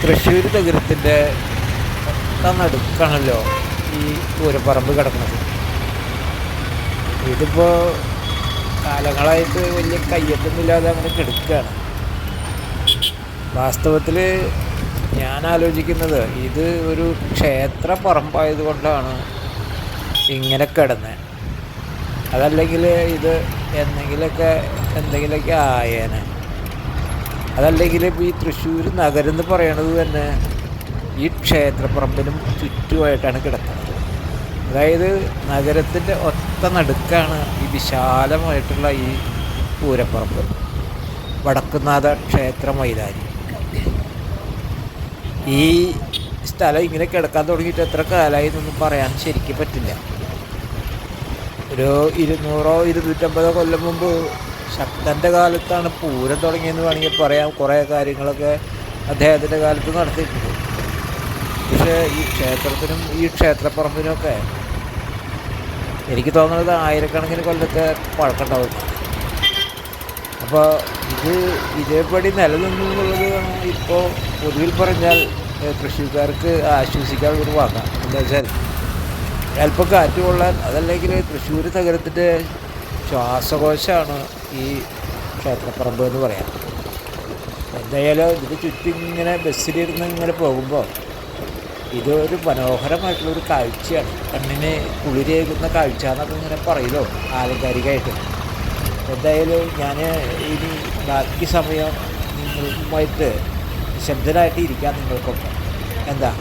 തൃശ്ശൂർ നഗരത്തിൻ്റെ നടുക്കാണല്ലോ ഈ പൂരപ്പറമ്പ് കിടക്കുന്നത്. ഇതിപ്പോൾ കാലങ്ങളായിട്ട് വലിയ കയ്യെത്തൊന്നുമില്ലാതെ അങ്ങനെ കിടക്കുകയാണ്. വാസ്തവത്തിൽ ഞാൻ ആലോചിക്കുന്നത് ഇത് ഒരു ക്ഷേത്ര പറമ്പായതുകൊണ്ടാണ് ഇങ്ങനെ കിടന്നത്. അതല്ലെങ്കിൽ ഇത് എന്തെങ്കിലുമൊക്കെ ആയേനെ. അതല്ലെങ്കിൽ ഇപ്പോൾ ഈ തൃശ്ശൂർ നഗരം എന്ന് പറയണത് തന്നെ ഈ ക്ഷേത്രപ്പറമ്പിനും ചുറ്റുമായിട്ടാണ് കിടക്കുന്നത്. അതായത് നഗരത്തിൻ്റെ ഒത്ത നടുക്കാണ് ഈ വിശാലമായിട്ടുള്ള ഈ പൂരപ്പറമ്പ്, വടക്കുന്നാഥ ക്ഷേത്ര മൈതാനി. ഈ സ്ഥലം ഇങ്ങനെ കിടക്കാൻ തുടങ്ങിയിട്ട് എത്ര കാലമായി എന്നൊന്നും പറയാൻ ശരിക്കും പറ്റില്ല. ഒരു 200-250 കൊല്ലം മുമ്പ് ശക്തൻ്റെ കാലത്താണ് പൂരം തുടങ്ങിയെന്ന് വേണമെങ്കിൽ പറയാം. കുറേ കാര്യങ്ങളൊക്കെ അദ്ദേഹത്തിൻ്റെ കാലത്ത് നടത്തിയിട്ടുണ്ട്. പക്ഷേ ഈ ക്ഷേത്രത്തിനും ഈ ക്ഷേത്രപ്പറമ്പിനുമൊക്കെ എനിക്ക് തോന്നുന്നത് ആയിരക്കണക്കിന് കൊല്ലത്തെ പഴക്കമുണ്ടാവും. അപ്പോൾ ഇത് ഇതേപടി നിലനിന്നു എന്നുള്ളത് ഇപ്പോൾ പൊതുവിൽ പറഞ്ഞാൽ തൃശ്ശൂർക്കാർക്ക് ആശ്വസിക്കാനുള്ളൊരു വാക്കാം. എന്താ വെച്ചാൽ അല്പം കാറ്റ് കൊള്ളാൻ, അതല്ലെങ്കിൽ തൃശ്ശൂർ നഗരത്തിൻ്റെ ശ്വാസകോശമാണ് ഈ ക്ഷേത്രപ്പറമ്പ് എന്ന് പറയാം. എന്തായാലും ഇതിന് ചുറ്റും ഇങ്ങനെ ബസ്സിലിരുന്ന് ഇങ്ങനെ പോകുമ്പോൾ ഇതൊരു മനോഹരമായിട്ടുള്ളൊരു കാഴ്ചയാണ്. കണ്ണിന് കുളിരേകുന്ന കാഴ്ച എന്നൊക്കെ ഇങ്ങനെ പറയുമല്ലോ ആലങ്കാരികമായിട്ട്. എന്തായാലും ഞാൻ ഇനി ബാക്കി സമയം നിങ്ങളുമായിട്ട് നിശബ്ദരായിട്ട് ഇരിക്കാം നിങ്ങൾക്കൊപ്പം. എന്താ?